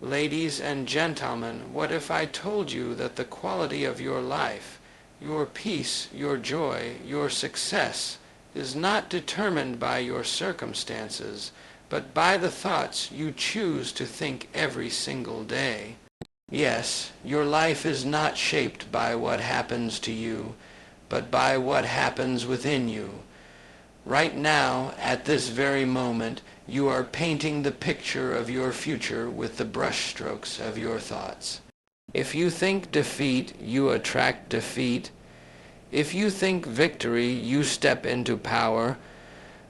Ladies and gentlemen, what if I told you that the quality of your life, your peace, your joy, your success, is not determined by your circumstances, but by the thoughts you choose to think every single day? Yes, your life is not shaped by what happens to you, but by what happens within you. Right now, at this very moment, you are painting the picture of your future with the brushstrokes of your thoughts. If you think defeat, you attract defeat. If you think victory, you step into power.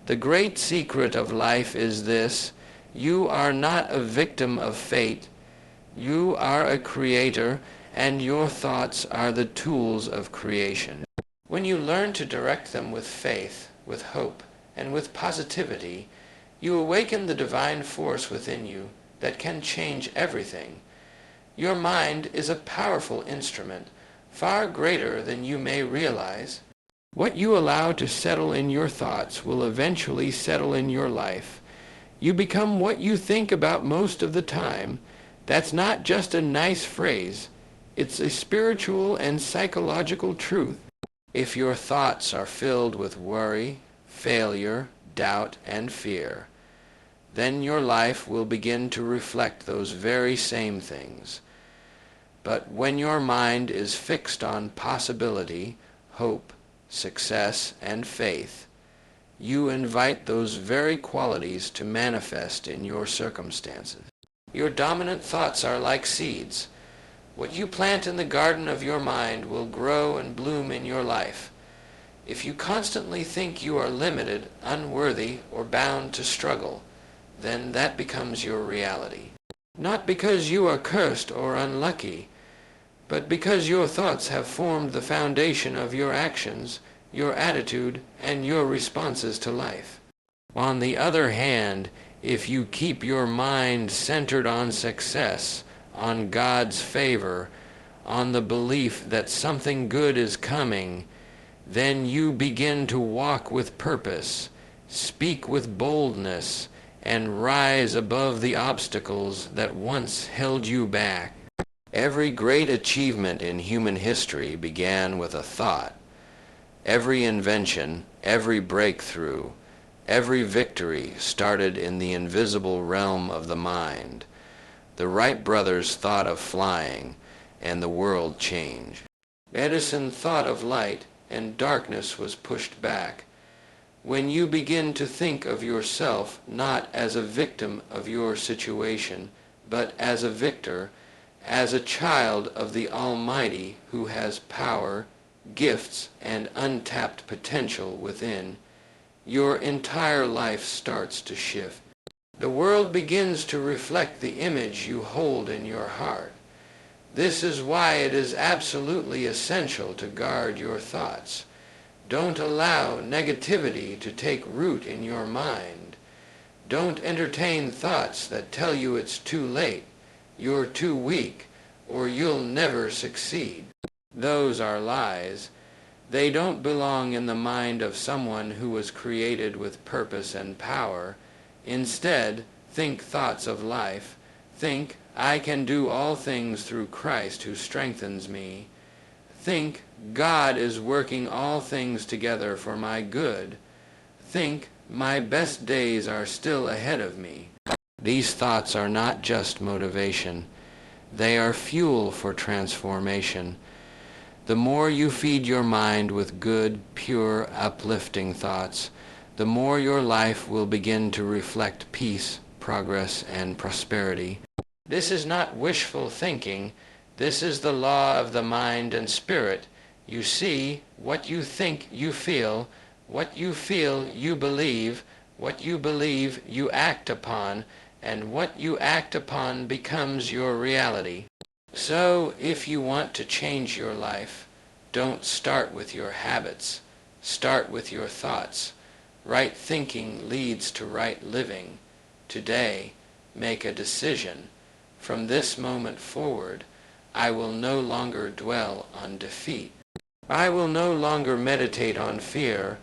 The great secret of life is this: you are not a victim of fate. You are a creator, and your thoughts are the tools of creation. When you learn to direct them with faith, with hope, and with positivity, you awaken the divine force within you that can change everything. Your mind is a powerful instrument, far greater than you may realize. What you allow to settle in your thoughts will eventually settle in your life. You become what you think about most of the time. That's not just a nice phrase. It's a spiritual and psychological truth. If your thoughts are filled with worry, failure, doubt, and fear, then your life will begin to reflect those very same things. But when your mind is fixed on possibility, hope, success, and faith, you invite those very qualities to manifest in your circumstances. Your dominant thoughts are like seeds. What you plant in the garden of your mind will grow and bloom in your life. If you constantly think you are limited, unworthy, or bound to struggle, then that becomes your reality. Not because you are cursed or unlucky, but because your thoughts have formed the foundation of your actions, your attitude, and your responses to life. On the other hand, if you keep your mind centered on success, on God's favor, on the belief that something good is coming, then you begin to walk with purpose, speak with boldness, and rise above the obstacles that once held you back. Every great achievement in human history began with a thought. Every invention, every breakthrough, every victory started in the invisible realm of the mind. The Wright brothers thought of flying, and the world changed. Edison thought of light, and darkness was pushed back. When you begin to think of yourself not as a victim of your situation, but as a victor, as a child of the Almighty who has power, gifts, and untapped potential within, your entire life starts to shift. The world begins to reflect the image you hold in your heart. This is why it is absolutely essential to guard your thoughts. Don't allow negativity to take root in your mind. Don't entertain thoughts that tell you it's too late, you're too weak, or you'll never succeed. Those are lies. They don't belong in the mind of someone who was created with purpose and power. Instead, think thoughts of life. Think, I can do all things through Christ who strengthens me. Think, God is working all things together for my good. Think, my best days are still ahead of me. These thoughts are not just motivation. They are fuel for transformation. The more you feed your mind with good, pure, uplifting thoughts, the more your life will begin to reflect peace, progress, and prosperity. This is not wishful thinking. This is the law of the mind and spirit. You see, what you think, you feel. What you feel, you believe. What you believe, you act upon. And what you act upon becomes your reality. So, if you want to change your life, don't start with your habits. Start with your thoughts. Right thinking leads to right living. Today, make a decision. From this moment forward, I will no longer dwell on defeat. I will no longer meditate on fear.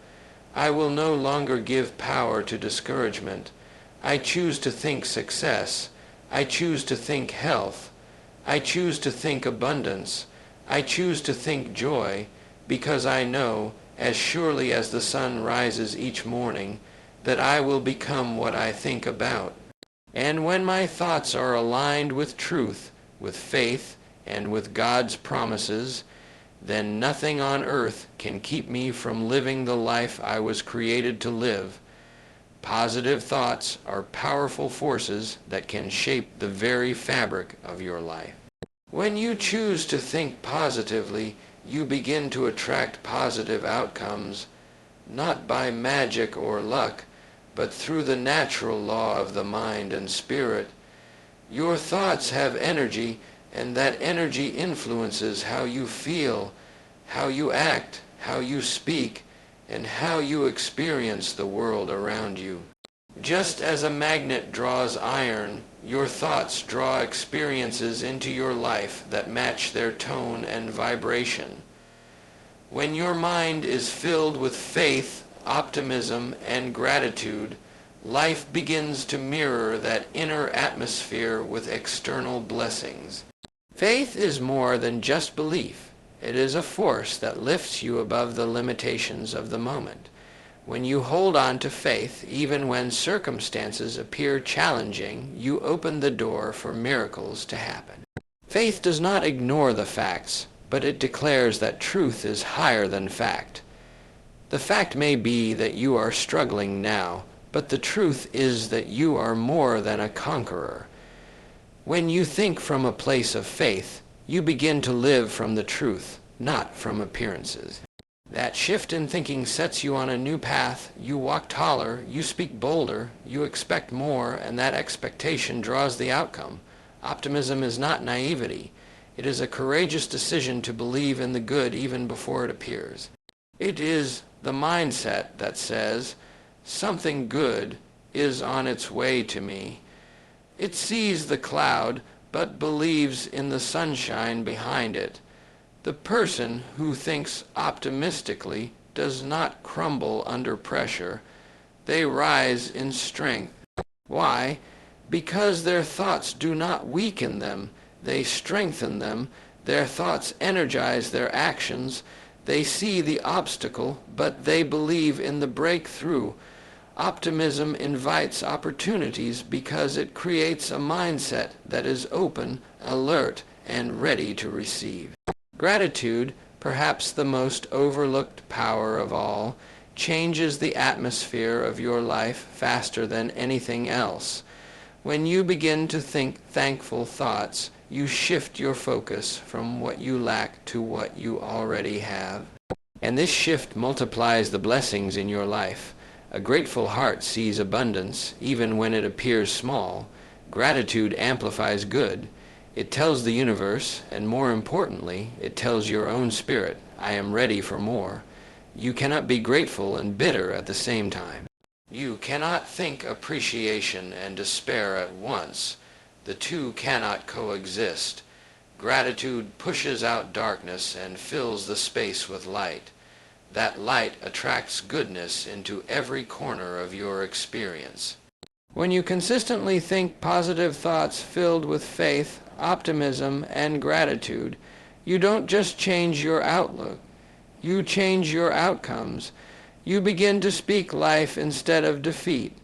I will no longer give power to discouragement. I choose to think success. I choose to think health. I choose to think abundance. I choose to think joy, because I know, as surely as the sun rises each morning, that I will become what I think about. And when my thoughts are aligned with truth, with faith, and with God's promises, then nothing on earth can keep me from living the life I was created to live. Positive thoughts are powerful forces that can shape the very fabric of your life. When you choose to think positively, you begin to attract positive outcomes, not by magic or luck, but through the natural law of the mind and spirit. Your thoughts have energy, and that energy influences how you feel, how you act, how you speak, and how you experience the world around you. Just as a magnet draws iron, your thoughts draw experiences into your life that match their tone and vibration. When your mind is filled with faith, optimism, and gratitude, life begins to mirror that inner atmosphere with external blessings. Faith is more than just belief. It is a force that lifts you above the limitations of the moment. When you hold on to faith, even when circumstances appear challenging, you open the door for miracles to happen. Faith does not ignore the facts, but it declares that truth is higher than fact. The fact may be that you are struggling now, but the truth is that you are more than a conqueror. When you think from a place of faith, you begin to live from the truth, not from appearances. That shift in thinking sets you on a new path. You walk taller, you speak bolder, you expect more, and that expectation draws the outcome. Optimism is not naivety. It is a courageous decision to believe in the good even before it appears. It is the mindset that says, something good is on its way to me. It sees the cloud, but believes in the sunshine behind it. The person who thinks optimistically does not crumble under pressure. They rise in strength. Why? Because their thoughts do not weaken them. They strengthen them. Their thoughts energize their actions. They see the obstacle, but they believe in the breakthrough. Optimism invites opportunities because it creates a mindset that is open, alert, and ready to receive. Gratitude, perhaps the most overlooked power of all, changes the atmosphere of your life faster than anything else. When you begin to think thankful thoughts, you shift your focus from what you lack to what you already have. And this shift multiplies the blessings in your life. A grateful heart sees abundance, even when it appears small. Gratitude amplifies good. It tells the universe, and more importantly, it tells your own spirit, I am ready for more. You cannot be grateful and bitter at the same time. You cannot think appreciation and despair at once. The two cannot coexist. Gratitude pushes out darkness and fills the space with light. That light attracts goodness into every corner of your experience. When you consistently think positive thoughts filled with faith, optimism, and gratitude, you don't just change your outlook. You change your outcomes. You begin to speak life instead of defeat.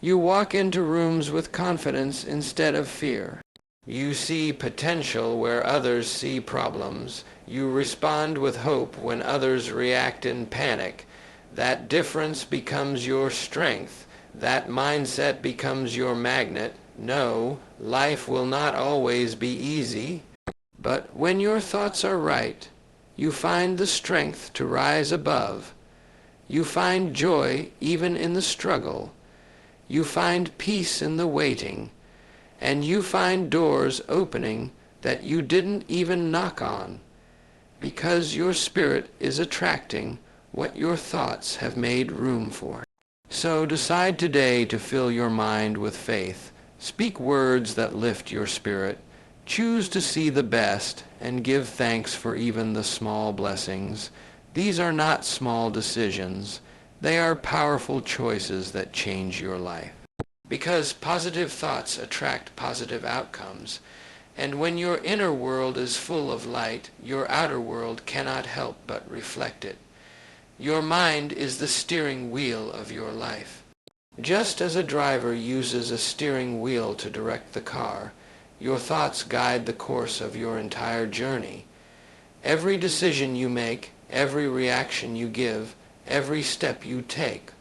You walk into rooms with confidence instead of fear. You see potential where others see problems. You respond with hope when others react in panic. That difference becomes your strength. That mindset becomes your magnet. No, life will not always be easy. But when your thoughts are right, you find the strength to rise above. You find joy even in the struggle. You find peace in the waiting. And you find doors opening that you didn't even knock on, because your spirit is attracting what your thoughts have made room for. So decide today to fill your mind with faith. Speak words that lift your spirit. Choose to see the best and give thanks for even the small blessings. These are not small decisions. They are powerful choices that change your life. because positive thoughts attract positive outcomes. And when your inner world is full of light, your outer world cannot help but reflect it. Your mind is the steering wheel of your life. Just as a driver uses a steering wheel to direct the car, your thoughts guide the course of your entire journey. Every decision you make, every reaction you give, every step you take,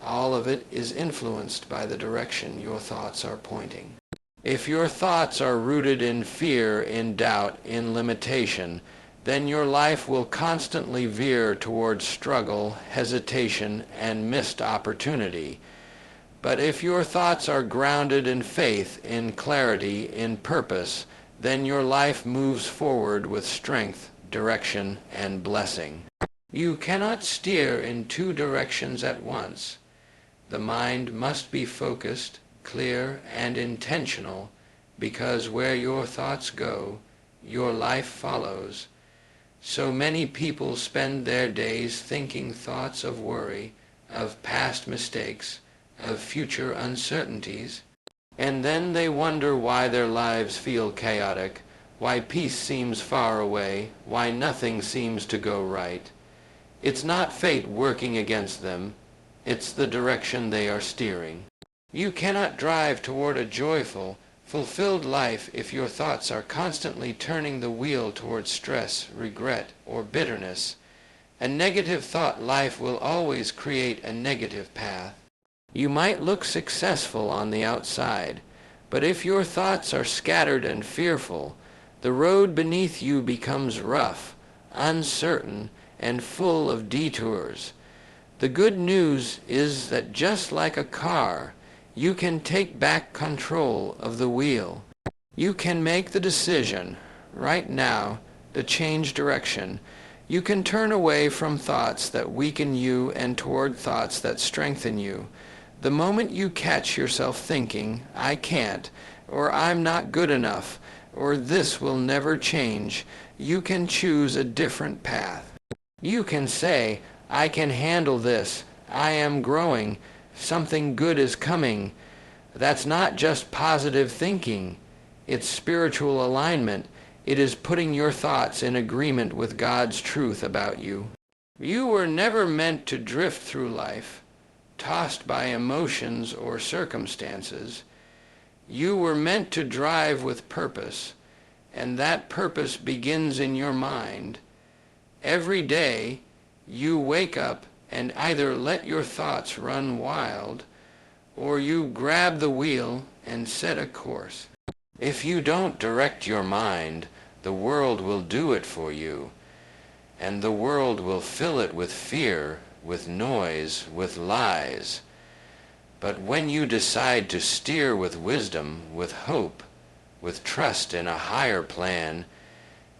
all of it is influenced by the direction your thoughts are pointing. If your thoughts are rooted in fear, in doubt, in limitation, then your life will constantly veer towards struggle, hesitation, and missed opportunity. But if your thoughts are grounded in faith, in clarity, in purpose, then your life moves forward with strength, direction, and blessing. You cannot steer in two directions at once. The mind must be focused, clear, and intentional, because where your thoughts go, your life follows. So many people spend their days thinking thoughts of worry, of past mistakes, of future uncertainties, and then they wonder why their lives feel chaotic, why peace seems far away, why nothing seems to go right. It's not fate working against them, it's the direction they are steering. You cannot drive toward a joyful, fulfilled life if your thoughts are constantly turning the wheel towards stress, regret, or bitterness. A negative thought life will always create a negative path. You might look successful on the outside, but if your thoughts are scattered and fearful, the road beneath you becomes rough, uncertain, and full of detours. The good news is that just like a car, you can take back control of the wheel. You can make the decision, right now, to change direction. You can turn away from thoughts that weaken you and toward thoughts that strengthen you. The moment you catch yourself thinking, I can't, or I'm not good enough, or this will never change, you can choose a different path. You can say, I can handle this, I am growing, something good is coming. That's not just positive thinking. It's spiritual alignment. It is putting your thoughts in agreement with God's truth about you. You were never meant to drift through life, tossed by emotions or circumstances. You were meant to drive with purpose, and that purpose begins in your mind. Every day, you wake up and either let your thoughts run wild, or you grab the wheel and set a course. If you don't direct your mind, the world will do it for you, and the world will fill it with fear, with noise, with lies. But when you decide to steer with wisdom, with hope, with trust in a higher plan,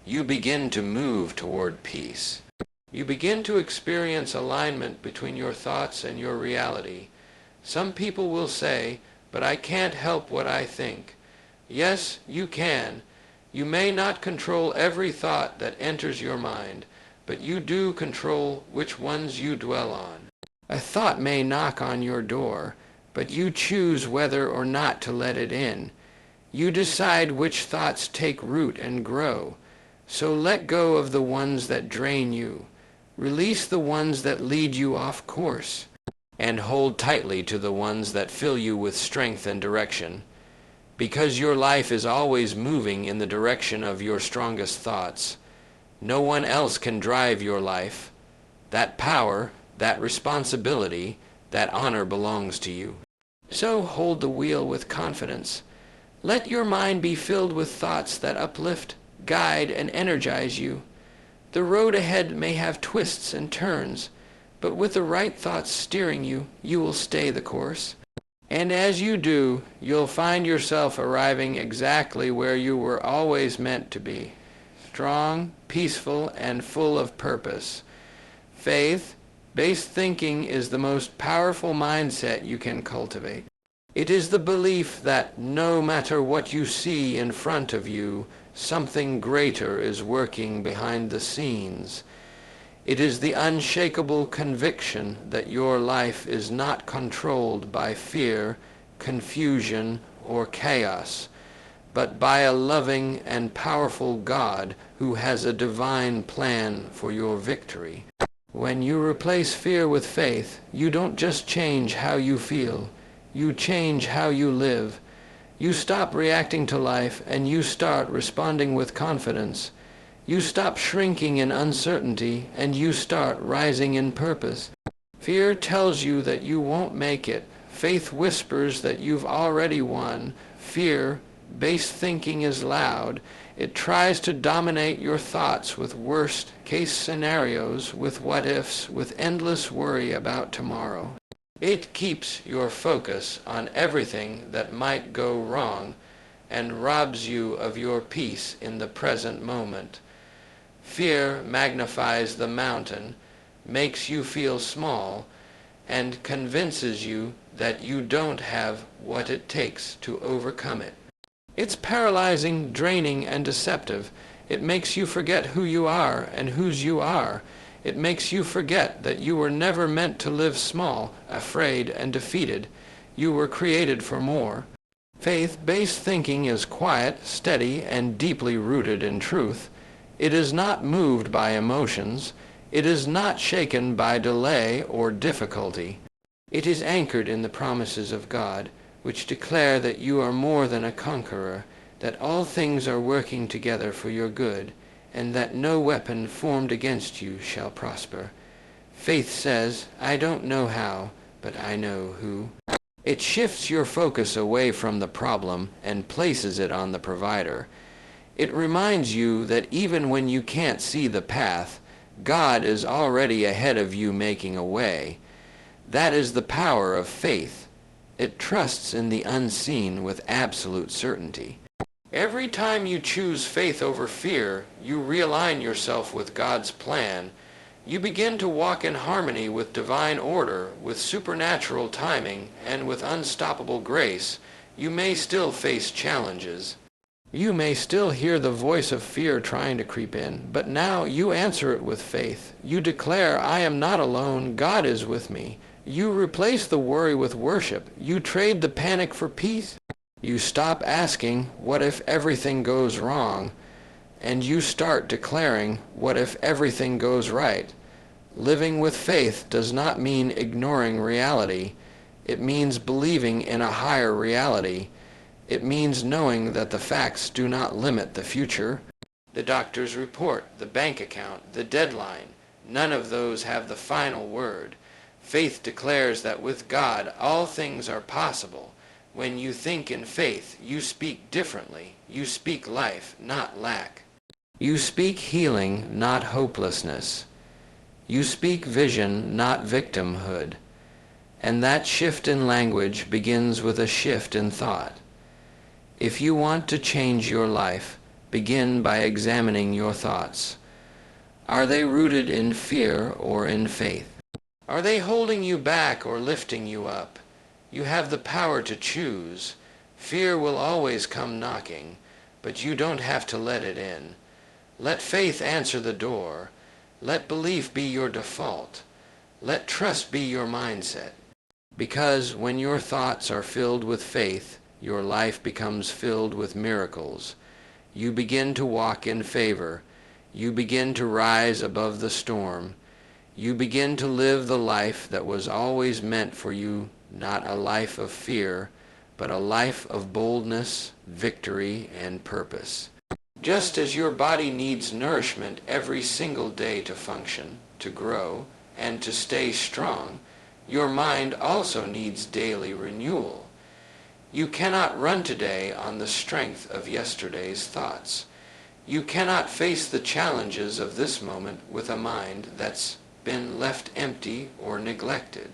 you begin to move toward peace. You begin to experience alignment between your thoughts and your reality. Some people will say, but I can't help what I think. Yes, you can. You may not control every thought that enters your mind, but you do control which ones you dwell on. A thought may knock on your door, but you choose whether or not to let it in. You decide which thoughts take root and grow. So let go of the ones that drain you. Release the ones that lead you off course, and hold tightly to the ones that fill you with strength and direction. Because your life is always moving in the direction of your strongest thoughts. No one else can drive your life. That power, that responsibility, that honor belongs to you. So hold the wheel with confidence. Let your mind be filled with thoughts that uplift, guide, and energize you. The road ahead may have twists and turns, but with the right thoughts steering you, you will stay the course. And as you do, you'll find yourself arriving exactly where you were always meant to be. Strong, peaceful, and full of purpose. Faith-based thinking is the most powerful mindset you can cultivate. It is the belief that no matter what you see in front of you, something greater is working behind the scenes. It is the unshakable conviction that your life is not controlled by fear, confusion, or chaos, but by a loving and powerful God who has a divine plan for your victory. When you replace fear with faith, you don't just change how you feel, you change how you live. You stop reacting to life and you start responding with confidence. You stop shrinking in uncertainty and you start rising in purpose. Fear tells you that you won't make it. Faith whispers that you've already won. Fear-based thinking is loud. It tries to dominate your thoughts with worst-case scenarios, with what-ifs, with endless worry about tomorrow. It keeps your focus on everything that might go wrong and robs you of your peace in the present moment. Fear magnifies the mountain, makes you feel small, and convinces you that you don't have what it takes to overcome it. It's paralyzing, draining, and deceptive. It makes you forget who you are and whose you are. It makes you forget that you were never meant to live small, afraid, and defeated. You were created for more. Faith-based thinking is quiet, steady, and deeply rooted in truth. It is not moved by emotions. It is not shaken by delay or difficulty. It is anchored in the promises of God, which declare that you are more than a conqueror, that all things are working together for your good, and that no weapon formed against you shall prosper. Faith says, I don't know how, but I know who. It shifts your focus away from the problem and places it on the provider. It reminds you that even when you can't see the path, God is already ahead of you making a way. That is the power of faith. It trusts in the unseen with absolute certainty. Every time you choose faith over fear, you realign yourself with God's plan. You begin to walk in harmony with divine order, with supernatural timing, and with unstoppable grace. You may still face challenges. You may still hear the voice of fear trying to creep in, but now you answer it with faith. You declare, I am not alone, God is with me. You replace the worry with worship. You trade the panic for peace. You stop asking, what if everything goes wrong? And you start declaring, what if everything goes right? Living with faith does not mean ignoring reality. It means believing in a higher reality. It means knowing that the facts do not limit the future. The doctor's report, the bank account, the deadline, none of those have the final word. Faith declares that with God all things are possible. When you think in faith, you speak differently. You speak life, not lack. You speak healing, not hopelessness. You speak vision, not victimhood. And that shift in language begins with a shift in thought. If you want to change your life, begin by examining your thoughts. Are they rooted in fear or in faith? Are they holding you back or lifting you up? You have the power to choose. Fear will always come knocking, but you don't have to let it in. Let faith answer the door. Let belief be your default. Let trust be your mindset. Because when your thoughts are filled with faith, your life becomes filled with miracles. You begin to walk in favor. You begin to rise above the storm. You begin to live the life that was always meant for you, not a life of fear, but a life of boldness, victory, and purpose. Just as your body needs nourishment every single day to function, to grow, and to stay strong, your mind also needs daily renewal. You cannot run today on the strength of yesterday's thoughts. You cannot face the challenges of this moment with a mind that's been left empty or neglected.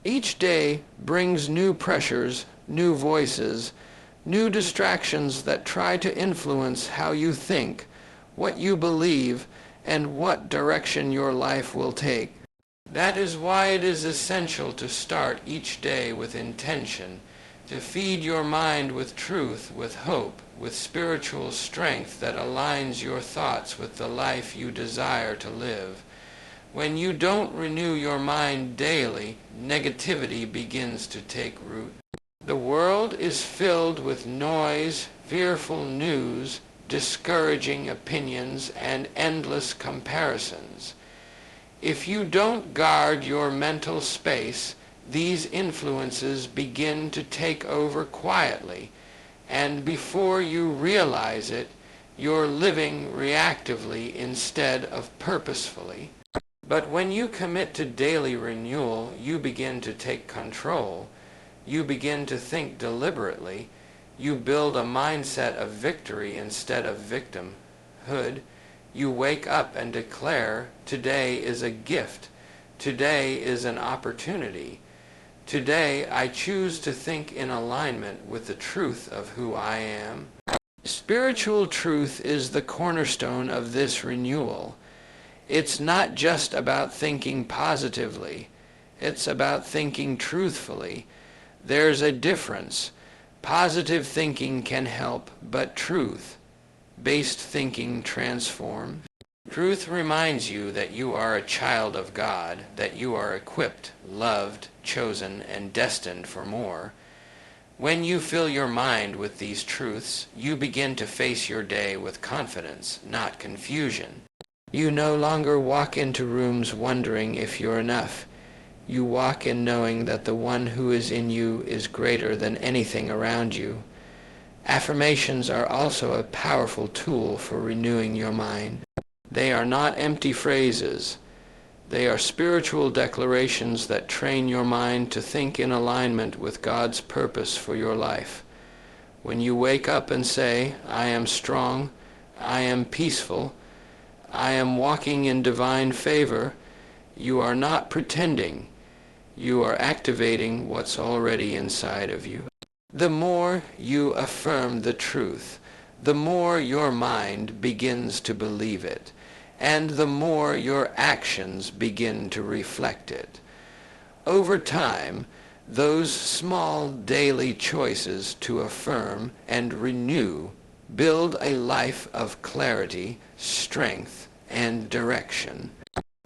Each day brings new pressures, new voices, new distractions that try to influence how you think, what you believe, and what direction your life will take. That is why it is essential to start each day with intention, to feed your mind with truth, with hope, with spiritual strength that aligns your thoughts with the life you desire to live. When you don't renew your mind daily, negativity begins to take root. The world is filled with noise, fearful news, discouraging opinions, and endless comparisons. If you don't guard your mental space, these influences begin to take over quietly, and before you realize it, you're living reactively instead of purposefully. But when you commit to daily renewal, you begin to take control. You begin to think deliberately. You build a mindset of victory instead of victimhood. You wake up and declare, today is a gift. Today is an opportunity. Today I choose to think in alignment with the truth of who I am. Spiritual truth is the cornerstone of this renewal. It's not just about thinking positively. It's about thinking truthfully. There's a difference. Positive thinking can help, but truth-based thinking transforms. Truth reminds you that you are a child of God, that you are equipped, loved, chosen, and destined for more. When you fill your mind with these truths, you begin to face your day with confidence, not confusion. You no longer walk into rooms wondering if you're enough. You walk in knowing that the one who is in you is greater than anything around you. Affirmations are also a powerful tool for renewing your mind. They are not empty phrases. They are spiritual declarations that train your mind to think in alignment with God's purpose for your life. When you wake up and say, I am strong, I am peaceful, I am walking in divine favor, you are not pretending. You are activating what's already inside of you. The more you affirm the truth, the more your mind begins to believe it, and the more your actions begin to reflect it. Over time, those small daily choices to affirm and renew build a life of clarity, strength, and direction.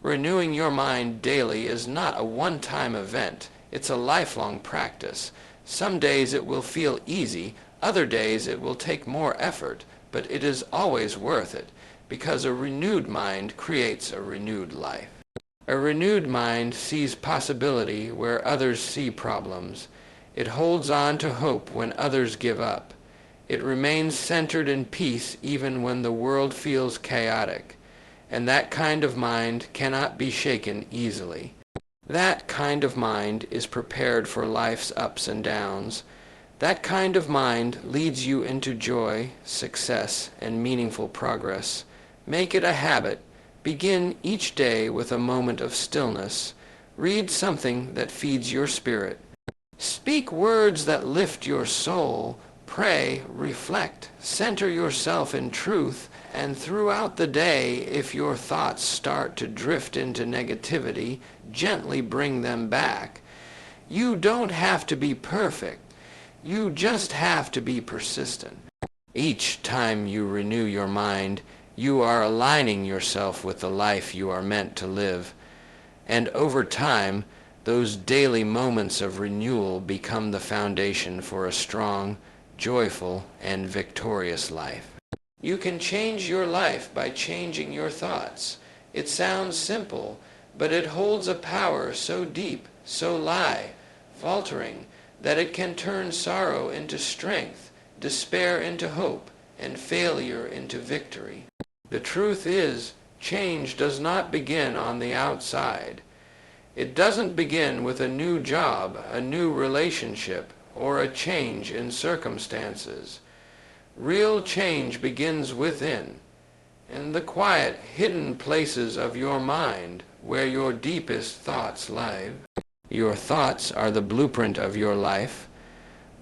Renewing your mind daily is not a one-time event. It's a lifelong practice. Some days it will feel easy, other days it will take more effort, but it is always worth it, because a renewed mind creates a renewed life. A renewed mind sees possibility where others see problems. It holds on to hope when others give up. It remains centered in peace even when the world feels chaotic. And that kind of mind cannot be shaken easily. That kind of mind is prepared for life's ups and downs. That kind of mind leads you into joy, success, and meaningful progress. Make it a habit. Begin each day with a moment of stillness. Read something that feeds your spirit. Speak words that lift your soul. Pray, reflect, center yourself in truth, and throughout the day, if your thoughts start to drift into negativity, gently bring them back. You don't have to be perfect. You just have to be persistent. Each time you renew your mind, you are aligning yourself with the life you are meant to live. And over time, those daily moments of renewal become the foundation for a strong, joyful, and victorious life. You can change your life by changing your thoughts. It sounds simple, but it holds a power so deep, so faltering, that it can turn sorrow into strength, despair into hope, and failure into victory. The truth is, change does not begin on the outside. It doesn't begin with a new job, a new relationship, or a change in circumstances. Real change begins within, in the quiet, hidden places of your mind where your deepest thoughts lie. Your thoughts are the blueprint of your life.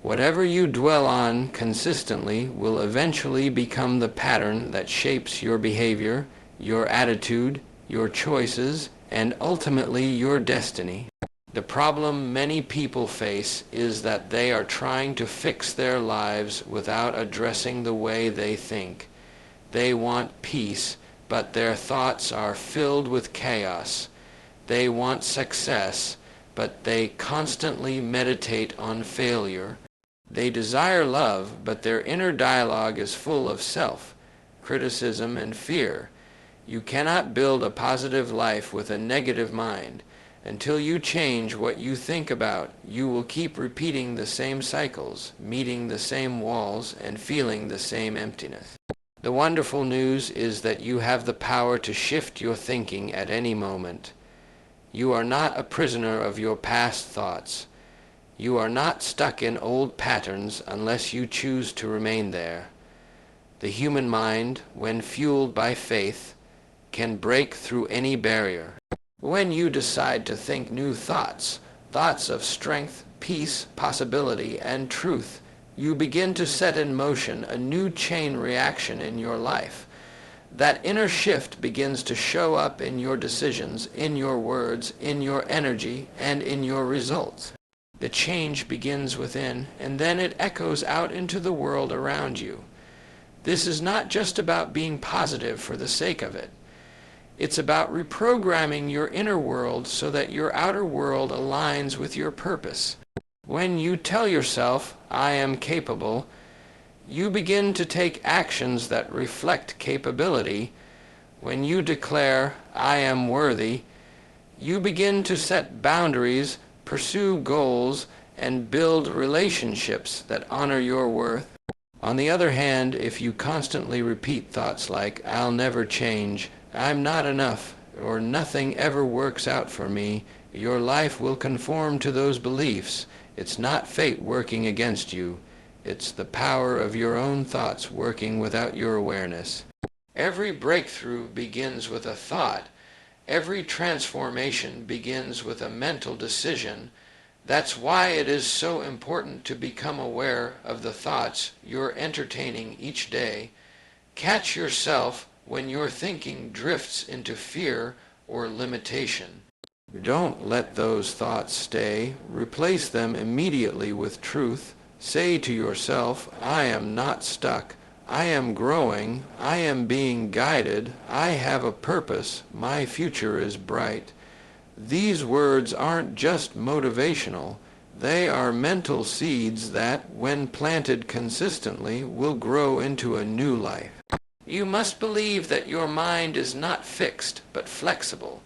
Whatever you dwell on consistently will eventually become the pattern that shapes your behavior, your attitude, your choices, and ultimately your destiny. The problem many people face is that they are trying to fix their lives without addressing the way they think. They want peace, but their thoughts are filled with chaos. They want success, but they constantly meditate on failure. They desire love, but their inner dialogue is full of self, criticism, and fear. You cannot build a positive life with a negative mind. Until you change what you think about, you will keep repeating the same cycles, meeting the same walls, and feeling the same emptiness. The wonderful news is that you have the power to shift your thinking at any moment. You are not a prisoner of your past thoughts. You are not stuck in old patterns unless you choose to remain there. The human mind, when fueled by faith, can break through any barrier. When you decide to think new thoughts, thoughts of strength, peace, possibility, and truth, you begin to set in motion a new chain reaction in your life. That inner shift begins to show up in your decisions, in your words, in your energy, and in your results. The change begins within, and then it echoes out into the world around you. This is not just about being positive for the sake of it. It's about reprogramming your inner world so that your outer world aligns with your purpose. When you tell yourself, "I am capable," you begin to take actions that reflect capability. When you declare, "I am worthy," you begin to set boundaries, pursue goals, and build relationships that honor your worth. On the other hand, if you constantly repeat thoughts like, "I'll never change," "I'm not enough," or "nothing ever works out for me," your life will conform to those beliefs. It's not fate working against you. It's the power of your own thoughts working without your awareness. Every breakthrough begins with a thought. Every transformation begins with a mental decision. That's why it is so important to become aware of the thoughts you're entertaining each day. Catch yourself when your thinking drifts into fear or limitation. Don't let those thoughts stay. Replace them immediately with truth. Say to yourself, "I am not stuck. I am growing. I am being guided. I have a purpose. My future is bright." These words aren't just motivational. They are mental seeds that, when planted consistently, will grow into a new life. You must believe that your mind is not fixed, but flexible.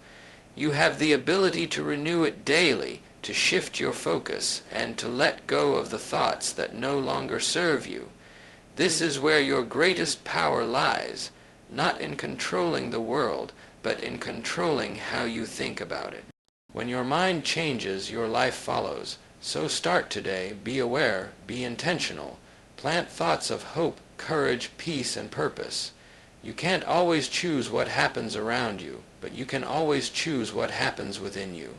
You have the ability to renew it daily, to shift your focus, and to let go of the thoughts that no longer serve you. This is where your greatest power lies, not in controlling the world, but in controlling how you think about it. When your mind changes, your life follows. So start today, be aware, be intentional. Plant thoughts of hope, courage, peace, and purpose. You can't always choose what happens around you, but you can always choose what happens within you.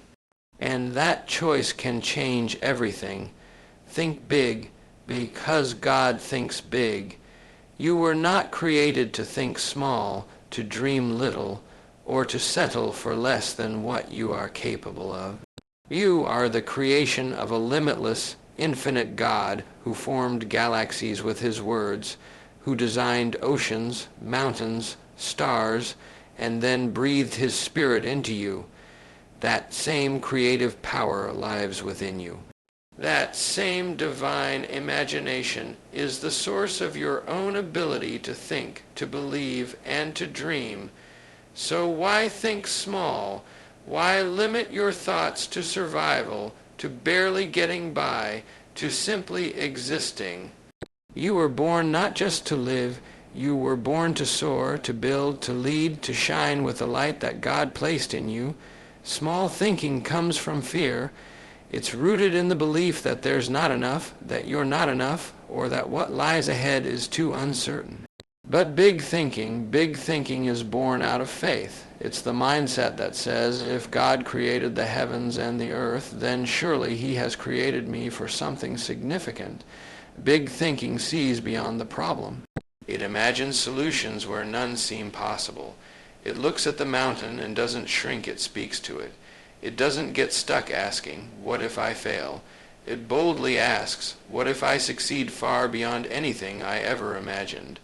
And that choice can change everything. Think big, because God thinks big. You were not created to think small, to dream little, or to settle for less than what you are capable of. You are the creation of a limitless, infinite God who formed galaxies with his words, who designed oceans, mountains, stars, and then breathed his spirit into you. That same creative power lives within you. That same divine imagination is the source of your own ability to think, to believe, and to dream. So why think small? Why limit your thoughts to survival, to barely getting by, to simply existing? You were born not just to live, you were born to soar, to build, to lead, to shine with the light that God placed in you. Small thinking comes from fear. It's rooted in the belief that there's not enough, that you're not enough, or that what lies ahead is too uncertain. But big thinking is born out of faith. It's the mindset that says, if God created the heavens and the earth, then surely he has created me for something significant. Big thinking sees beyond the problem. It imagines solutions where none seem possible. It looks at the mountain and doesn't shrink, it speaks to it. It doesn't get stuck asking, "What if I fail?" It boldly asks, "What if I succeed far beyond anything I ever imagined?"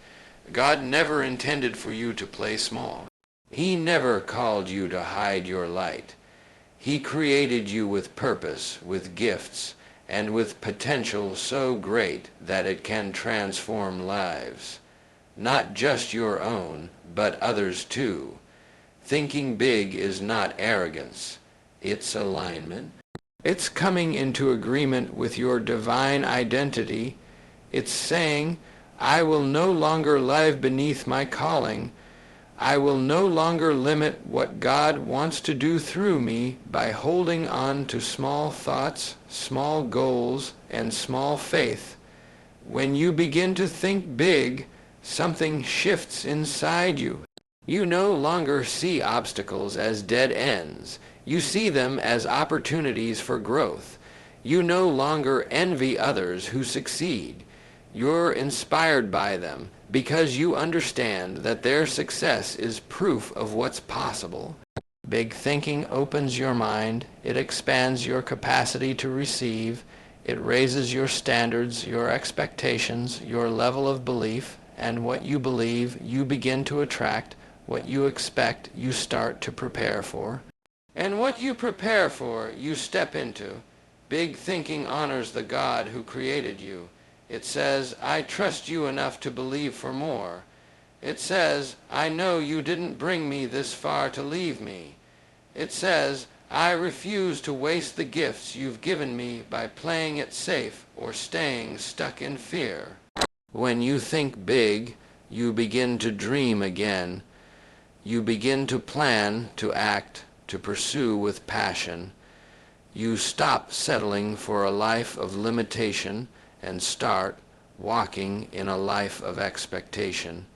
God never intended for you to play small. He never called you to hide your light. He created you with purpose, with gifts, and with potential so great that it can transform lives. Not just your own, but others too. Thinking big is not arrogance. It's alignment. It's coming into agreement with your divine identity. It's saying, I will no longer live beneath my calling. I will no longer limit what God wants to do through me by holding on to small thoughts, small goals, and small faith. When you begin to think big, something shifts inside you. You no longer see obstacles as dead ends. You see them as opportunities for growth. You no longer envy others who succeed. You're inspired by them because you understand that their success is proof of what's possible. Big thinking opens your mind. It expands your capacity to receive. It raises your standards, your expectations, your level of belief, and what you believe, you begin to attract. What you expect, you start to prepare for. And what you prepare for, you step into. Big thinking honors the God who created you. It says, I trust you enough to believe for more. It says, I know you didn't bring me this far to leave me. It says, I refuse to waste the gifts you've given me by playing it safe or staying stuck in fear. When you think big, you begin to dream again. You begin to plan, to act, to pursue with passion. You stop settling for a life of limitation and start walking in a life of expectation.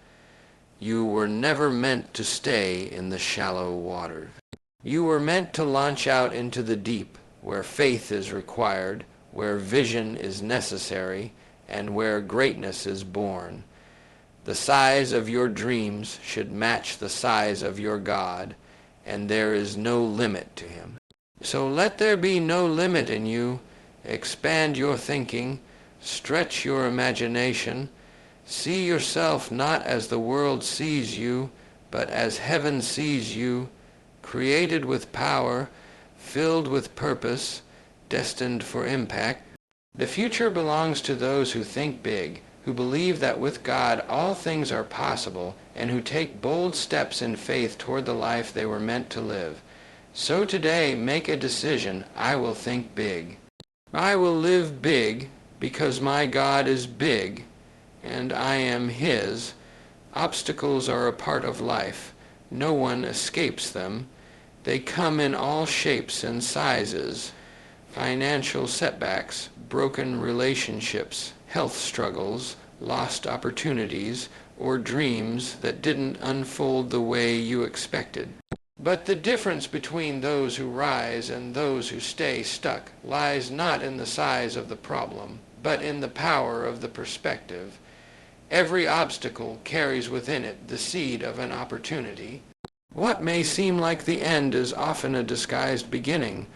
You were never meant to stay in the shallow water. You were meant to launch out into the deep, where faith is required, where vision is necessary, and where greatness is born. The size of your dreams should match the size of your God, and there is no limit to him. So let there be no limit in you. Expand your thinking, stretch your imagination, see yourself not as the world sees you, but as heaven sees you, created with power, filled with purpose, destined for impact. The future belongs to those who think big, who believe that with God all things are possible, and who take bold steps in faith toward the life they were meant to live. So today, make a decision. I will think big. I will live big because my God is big, and I am his. Obstacles are a part of life. No one escapes them. They come in all shapes and sizes. Financial setbacks, broken relationships, health struggles, lost opportunities, or dreams that didn't unfold the way you expected. But the difference between those who rise and those who stay stuck lies not in the size of the problem, but in the power of the perspective. Every obstacle carries within it the seed of an opportunity. What may seem like the end is often a disguised beginning.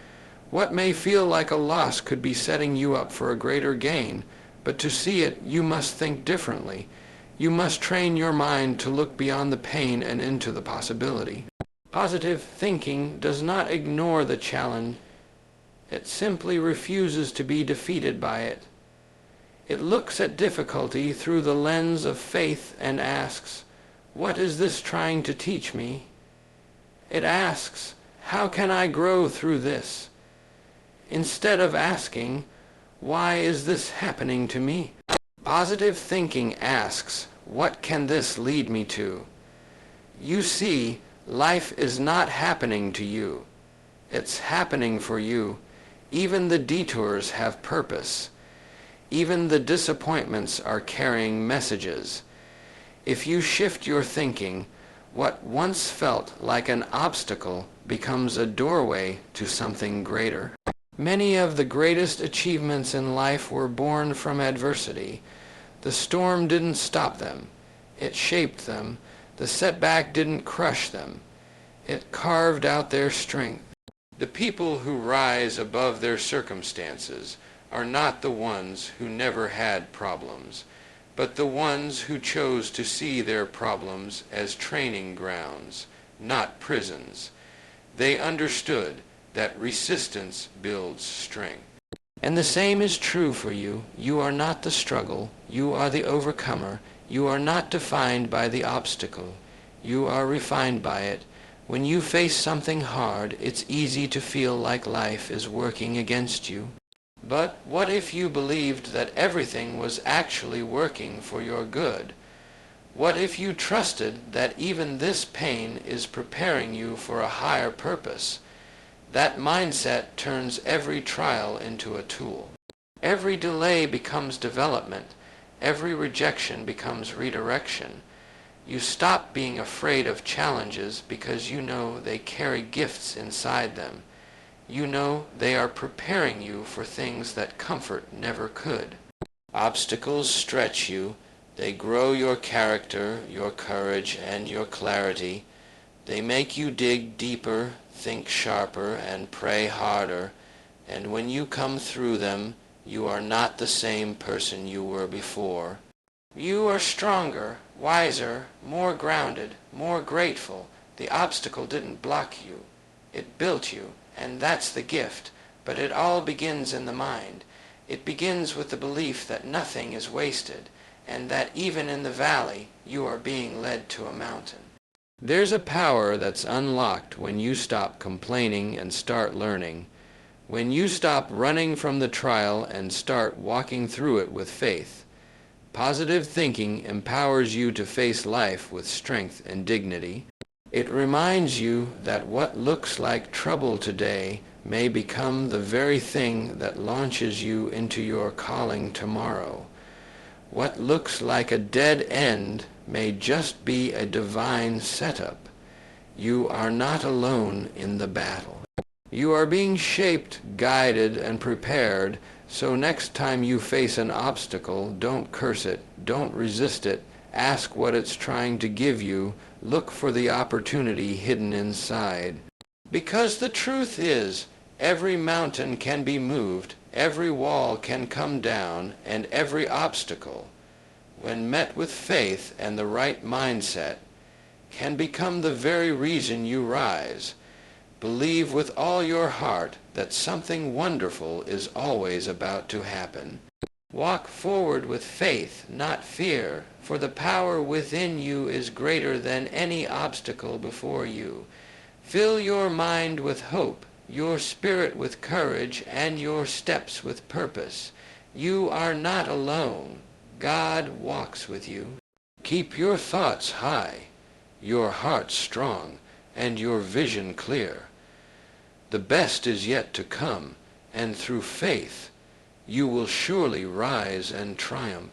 What may feel like a loss could be setting you up for a greater gain, but to see it, you must think differently. You must train your mind to look beyond the pain and into the possibility. Positive thinking does not ignore the challenge. It simply refuses to be defeated by it. It looks at difficulty through the lens of faith and asks, what is this trying to teach me? It asks, how can I grow through this? Instead of asking, why is this happening to me? Positive thinking asks, what can this lead me to? You see, life is not happening to you. It's happening for you. Even the detours have purpose. Even the disappointments are carrying messages. If you shift your thinking, what once felt like an obstacle becomes a doorway to something greater. Many of the greatest achievements in life were born from adversity. The storm didn't stop them. It shaped them. The setback didn't crush them. It carved out their strength. The people who rise above their circumstances are not the ones who never had problems, but the ones who chose to see their problems as training grounds, not prisons. They understood that resistance builds strength. And the same is true for you. You are not the struggle. You are the overcomer. You are not defined by the obstacle. You are refined by it. When you face something hard, it's easy to feel like life is working against you. But what if you believed that everything was actually working for your good? What if you trusted that even this pain is preparing you for a higher purpose? That mindset turns every trial into a tool. Every delay becomes development. Every rejection becomes redirection. You stop being afraid of challenges because you know they carry gifts inside them. You know they are preparing you for things that comfort never could. Obstacles stretch you. They grow your character, your courage, and your clarity. They make you dig deeper, think sharper, and pray harder. And when you come through them, you are not the same person you were before. You are stronger, wiser, more grounded, more grateful. The obstacle didn't block you. It built you, and that's the gift. But it all begins in the mind. It begins with the belief that nothing is wasted, and that even in the valley, you are being led to a mountain. There's a power that's unlocked when you stop complaining and start learning. When you stop running from the trial and start walking through it with faith. Positive thinking empowers you to face life with strength and dignity. It reminds you that what looks like trouble today may become the very thing that launches you into your calling tomorrow. What looks like a dead end may just be a divine setup. You are not alone in the battle. You are being shaped, guided, and prepared, so next time you face an obstacle, don't curse it, don't resist it, ask what it's trying to give you, look for the opportunity hidden inside. Because the truth is, every mountain can be moved, every wall can come down, and every obstacle, when met with faith and the right mindset, can become the very reason you rise. Believe with all your heart that something wonderful is always about to happen. Walk forward with faith, not fear, for the power within you is greater than any obstacle before you. Fill your mind with hope, your spirit with courage, and your steps with purpose. You are not alone. God walks with you. Keep your thoughts high, your heart strong, and your vision clear. The best is yet to come, and through faith you will surely rise and triumph.